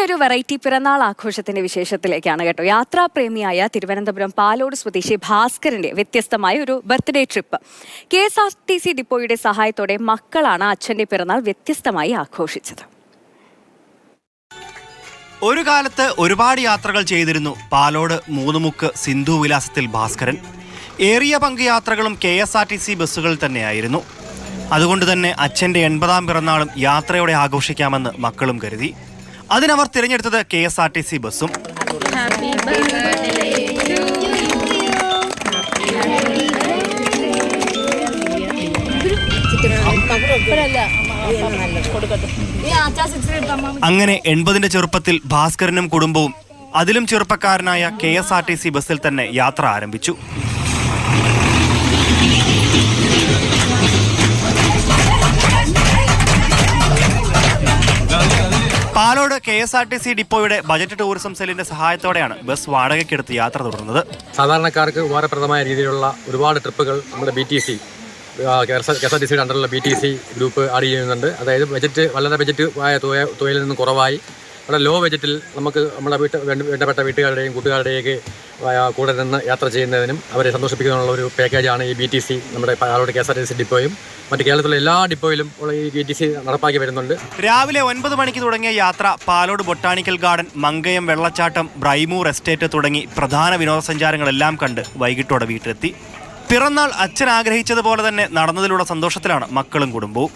ഒരു വെറൈറ്റി പിറന്നാൾ ആഘോഷത്തിന്റെ വിശേഷത്തിലേക്കാണ് കേട്ടോ. യാത്രാപ്രേമിയായ തിരുവനന്തപുരം പാലോട് സ്വദേശി ഭാസ്കരന്റെ വ്യത്യസ്തമായ ഒരു ബർത്ത്ഡേ ട്രിപ്പ്. KSRTC ഡിപ്പോയുടെ സഹായത്തോടെ മക്കളാണ് അച്ഛന്റെ പിറന്നാൾ വ്യത്യസ്തമായി ആഘോഷിച്ചത്. ഒരു കാലത്ത് ഒരുപാട് യാത്രകൾ ചെയ്തിരുന്നു പാലോട് മൂന്നുമുക്ക് സിന്ധു വിലാസത്തിൽ ഭാസ്കരൻ. ഏറിയ പങ്ക് യാത്രകളും KSRTC ബസ്സുകൾ തന്നെയായിരുന്നു. അതുകൊണ്ട് തന്നെ അച്ഛൻ്റെ 80-ാം പിറന്നാളും യാത്രയോടെ ആഘോഷിക്കാമെന്ന് മക്കളും കരുതി. അതിനവർ തിരഞ്ഞെടുത്തത് KSRTC ബസ്സും. അങ്ങനെ 80-ന്റെ ചെറുപ്പത്തിൽ ഭാസ്കരനും കുടുംബവും അതിലും ചെറുപ്പക്കാരനായ KSRTC ബസ്സിൽ തന്നെ യാത്ര ആരംഭിച്ചു. പാലോട് KSRTC ഡിപ്പോയുടെ ബജറ്റ് ടൂറിസം സെല്ലിന്റെ സഹായത്തോടെയാണ് ബസ് വാടകയ്ക്കെടുത്ത് യാത്ര തുടർന്നത്. സാധാരണക്കാർക്ക് ഉപകാരപ്രദമായ രീതിയിലുള്ള ഒരുപാട് ട്രിപ്പുകൾ നമ്മുടെ BTC KSRTCയുടെ അണ്ടറിലുള്ള BTC ഗ്രൂപ്പ് ആഡ് ചെയ്യുന്നുണ്ട്. അതായത് വളരെ ബജറ്റ് ആയ തുകയിൽ നിന്നും കുറവായി വളരെ ലോ ബജറ്റിൽ നമുക്ക് നമ്മുടെ വേണ്ടപ്പെട്ട വീട്ടുകാരുടെയും കൂട്ടുകാരുടെയൊക്കെ കൂടെ നിന്ന് യാത്ര ചെയ്യുന്നതിനും അവരെ സന്തോഷിപ്പിക്കാനുള്ള ഒരു പാക്കേജാണ് ഈ BTC നമ്മുടെ പാലോട് KSRTC ഡിപ്പോയും മറ്റ് കേരളത്തിലെ എല്ലാ ഡിപ്പോയിലും ഈ BTC നടപ്പാക്കി വരുന്നുണ്ട്. രാവിലെ 9 മണിക്ക് തുടങ്ങിയ യാത്ര പാലോട് ബൊട്ടാണിക്കൽ ഗാർഡൻ, മങ്കയം വെള്ളച്ചാട്ടം, ബ്രൈമൂർ എസ്റ്റേറ്റ് തുടങ്ങി പ്രധാന വിനോദസഞ്ചാരങ്ങളെല്ലാം കണ്ട് വൈകിട്ടോടെ വീട്ടിലെത്തി. പിറന്നാൾ അച്ഛൻ ആഗ്രഹിച്ചതുപോലെ തന്നെ നടന്നതിലുള്ള സന്തോഷത്തിലാണ് മക്കളും കുടുംബവും.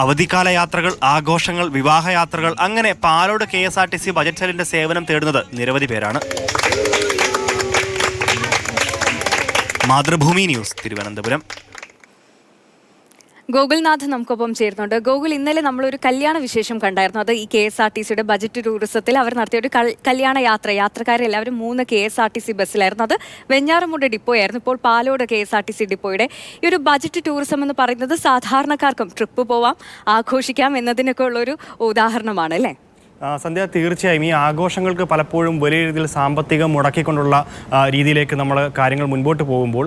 അവധിക്കാല യാത്രകൾ, ആഘോഷങ്ങൾ, വിവാഹയാത്രകൾ, അങ്ങനെ പാലോട് KSRTC ബജറ്റ് സെല്ലിന്റെ സേവനം തേടുന്നത് നിരവധി പേരാണ്. മാതൃഭൂമി ന്യൂസ്, തിരുവനന്തപുരം. ഗോകുൽനാഥ് നമുക്കൊപ്പം ചേരുന്നുണ്ട്. ഗോകുൽ, ഇന്നലെ നമ്മളൊരു കല്യാണ വിശേഷം കണ്ടായിരുന്നു. അത് ഈ KSRTCയുടെ ബജറ്റ് ടൂറിസത്തിൽ അവർ നടത്തിയ ഒരു കല്യാണ യാത്രക്കാരെല്ലാവരും 3 KSRTC ബസ്സിലായിരുന്നു. അത് വെഞ്ഞാറമൂട് ഡിപ്പോ ആയിരുന്നു. ഇപ്പോൾ പാലോട് KSRTC ഡിപ്പോയുടെ ഈ ഒരു ബജറ്റ് ടൂറിസം എന്ന് പറയുന്നത് സാധാരണക്കാർക്കും ട്രിപ്പ് പോവാം, ആഘോഷിക്കാം എന്നതിനൊക്കെ ഉള്ളൊരു ഉദാഹരണമാണ് അല്ലേ? സന്ധ്യ, തീർച്ചയായും ഈ ആഘോഷങ്ങൾക്ക് പലപ്പോഴും വലിയ രീതിയിൽ സാമ്പത്തികം മുടക്കിക്കൊണ്ടുള്ള രീതിയിലേക്ക് നമ്മൾ കാര്യങ്ങൾ മുൻപോട്ട് പോകുമ്പോൾ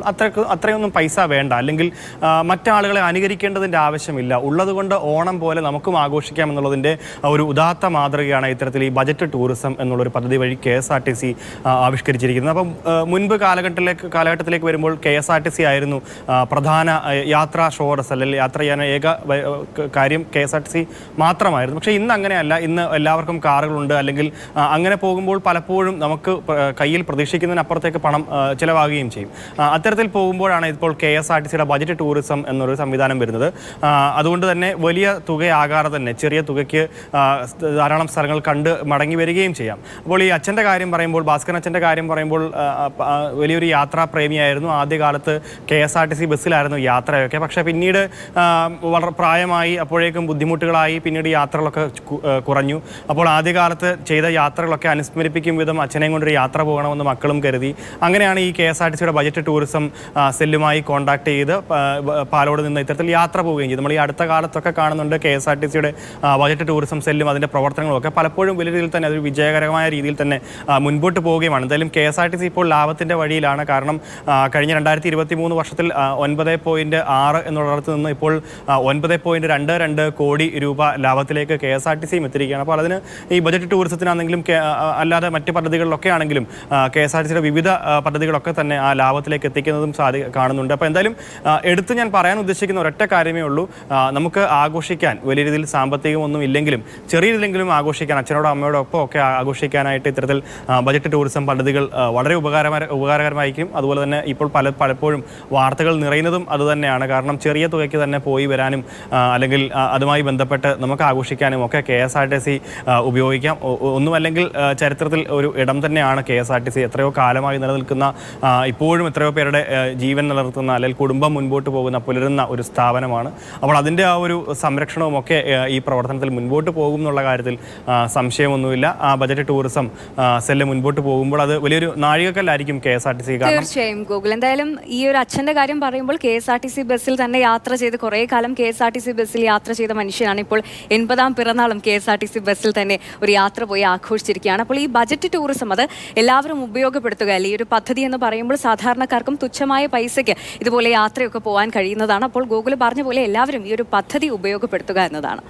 അത്രയൊന്നും പൈസ വേണ്ട, അല്ലെങ്കിൽ മറ്റാളുകളെ അനുകരിക്കേണ്ടതിൻ്റെ ആവശ്യമില്ല. ഉള്ളതുകൊണ്ട് ഓണം പോലെ നമുക്കും ആഘോഷിക്കാം എന്നുള്ളതിൻ്റെ ഒരു ഉദാത്ത മാതൃകയാണ് ഇത്തരത്തിൽ ഈ ബജറ്റ് ടൂറിസം എന്നുള്ളൊരു പദ്ധതി വഴി KSRTC ആവിഷ്കരിച്ചിരിക്കുന്നത്. അപ്പം മുൻപ് കാലഘട്ടത്തിലേക്ക് വരുമ്പോൾ KSRTC ആയിരുന്നു പ്രധാന യാത്രാ സ്രോതസ്, അല്ലെങ്കിൽ യാത്ര ചെയ്യാൻ ഏക കാര്യം KSRTC മാത്രമായിരുന്നു. പക്ഷേ ഇന്ന് അങ്ങനെയല്ല. ഇന്ന് എല്ലാവർക്കും കാറുകളുണ്ട്, അല്ലെങ്കിൽ അങ്ങനെ പോകുമ്പോൾ പലപ്പോഴും നമുക്ക് കയ്യിൽ പ്രതീക്ഷിക്കുന്നതിനപ്പുറത്തേക്ക് പണം ചിലവാകുകയും ചെയ്യും. അത്തരത്തിൽ പോകുമ്പോഴാണ് ഇപ്പോൾ KSRTCയുടെ ബജറ്റ് ടൂറിസം എന്നൊരു സംവിധാനം വരുന്നത്. അതുകൊണ്ട് തന്നെ വലിയ തുകയാകാതെ തന്നെ ചെറിയ തുകയ്ക്ക് ധാരാളം സ്ഥലങ്ങൾ കണ്ട് മടങ്ങി വരികയും ചെയ്യാം. അപ്പോൾ ഈ അച്ഛൻ്റെ കാര്യം പറയുമ്പോൾ, ഭാസ്കരൻ അച്ഛൻ്റെ കാര്യം പറയുമ്പോൾ, വലിയൊരു യാത്രാപ്രേമിയായിരുന്നു. ആദ്യകാലത്ത് KSRTC ബസ്സിലായിരുന്നു യാത്രയൊക്കെ. പക്ഷേ പിന്നീട് വളരെ പ്രായമായി, അപ്പോഴേക്കും ബുദ്ധിമുട്ടുകളായി, പിന്നീട് യാത്രകളൊക്കെ കുറഞ്ഞു. അപ്പോൾ ആദ്യകാലത്ത് ചെയ്ത യാത്രകളൊക്കെ അനുസ്മരിപ്പിക്കും വിധം അച്ഛനെയും കൊണ്ടൊരു യാത്ര പോകണമെന്ന് മക്കളും കരുതി. അങ്ങനെയാണ് ഈ KSRTCയുടെ ബജറ്റ് ടൂറിസം സെല്ലുമായി കോൺടാക്ട് ചെയ്ത് പാലോട് നിന്ന് ഇത്തരത്തിൽ യാത്ര പോവുകയും ചെയ്തു. നമ്മൾ ഈ അടുത്ത കാലത്തൊക്കെ കാണുന്നുണ്ട് KSRTCയുടെ ബജറ്റ് ടൂറിസം സെല്ലും അതിൻ്റെ പ്രവർത്തനങ്ങളൊക്കെ പലപ്പോഴും വലിയ രീതിയിൽ തന്നെ അതൊരു വിജയകരമായ രീതിയിൽ തന്നെ മുൻപോട്ട് പോവുകയാണ്. എന്തായാലും KSRTC ഇപ്പോൾ ലാഭത്തിൻ്റെ വഴിയിലാണ്. കാരണം കഴിഞ്ഞ 2023 വർഷത്തിൽ 9.6 എന്നുള്ളിടത്ത് നിന്ന് ഇപ്പോൾ 9.22 കോടി രൂപ ലാഭത്തിലേക്ക് KSRTCയും എത്തിയിരിക്കുകയാണ്. അപ്പോൾ അതിന് ഈ ബജറ്റ് ടൂറിസത്തിനാണെങ്കിലും അല്ലാതെ മറ്റ് പദ്ധതികളിലൊക്കെ ആണെങ്കിലും KSRTCയുടെ വിവിധ പദ്ധതികളൊക്കെ തന്നെ ആ ലാഭത്തിലേക്ക് എത്തിക്കുന്നതും കാണുന്നുണ്ട്. അപ്പോൾ എന്തായാലും എടുത്ത് ഞാൻ പറയാൻ ഉദ്ദേശിക്കുന്ന ഒരൊറ്റ കാര്യമേ ഉള്ളൂ. നമുക്ക് ആഘോഷിക്കാൻ വലിയ രീതിയിൽ സാമ്പത്തികമൊന്നും ഇല്ലെങ്കിലും ചെറിയ രീതിയിലെങ്കിലും ആഘോഷിക്കാൻ, അച്ഛനോടും അമ്മയോടും ഒപ്പം ഒക്കെ ആഘോഷിക്കാനായിട്ട് ഇത്തരത്തിൽ ബജറ്റ് ടൂറിസം പദ്ധതികൾ വളരെ ഉപകാരകരമായിരിക്കും. അതുപോലെ തന്നെ ഇപ്പോൾ പലപ്പോഴും വാർത്തകൾ നിറയുന്നതും അതുതന്നെയാണ്. കാരണം ചെറിയ തുകയ്ക്ക് തന്നെ പോയി വരാനും അല്ലെങ്കിൽ അതുമായി ബന്ധപ്പെട്ട് നമുക്ക് ആഘോഷിക്കാനും ഒക്കെ KSRTC ഉപയോഗിക്കാം. ഒന്നുമല്ലെങ്കിൽ ചരിത്രത്തിൽ ഒരു ഇടം തന്നെയാണ് KSRTC. എത്രയോ കാലമായി നിലനിൽക്കുന്ന, ഇപ്പോഴും എത്രയോ പേരുടെ ജീവൻ നിലനിർത്തുന്ന, അല്ലെങ്കിൽ കുടുംബം മുൻപോട്ട് പോകുന്ന, പുലരുന്ന ഒരു സ്ഥാപനമാണ്. അപ്പോൾ അതിൻ്റെ ആ ഒരു സംരക്ഷണവും ഒക്കെ ഈ പ്രവർത്തനത്തിൽ മുൻപോട്ട് പോകും എന്നുള്ള കാര്യത്തിൽ സംശയമൊന്നുമില്ല. ആ ബജറ്റ് ടൂറിസം സെല്ല് മുൻപോട്ട് പോകുമ്പോൾ അത് വലിയൊരു നാഴികക്കല്ലായിരിക്കും KSRTC. തീർച്ചയായും ഗൂഗിൾ, എന്തായാലും ഈ ഒരു അച്ഛൻ്റെ കാര്യം പറയുമ്പോൾ KSRTC ബസ്സിൽ തന്നെ യാത്ര ചെയ്ത് കുറേ കാലം KSRTC ബസ്സിൽ യാത്ര ചെയ്ത മനുഷ്യനാണ്. ഇപ്പോൾ 80-ാം പിറന്നാളും KSRTC ബസ്സിൽ തന്നെ ഒരു യാത്ര പോയി ആഘോഷിച്ചിരിക്കുകയാണ്. അപ്പോൾ ഈ ബജറ്റ് ടൂറിസം അത് എല്ലാവരും ഉപയോഗപ്പെടുത്തുക അല്ലേ? ഈ ഒരു പദ്ധതി എന്ന് പറയുമ്പോൾ സാധാരണക്കാർക്കും തുച്ഛമായ പൈസയ്ക്ക് ഇതുപോലെ യാത്രയൊക്കെ പോകാൻ കഴിയുന്നതാണ്. അപ്പോൾ ഗൂഗിൾ പറഞ്ഞ പോലെ എല്ലാവരും ഈ ഒരു പദ്ധതി ഉപയോഗപ്പെടുത്തുക എന്നതാണ്.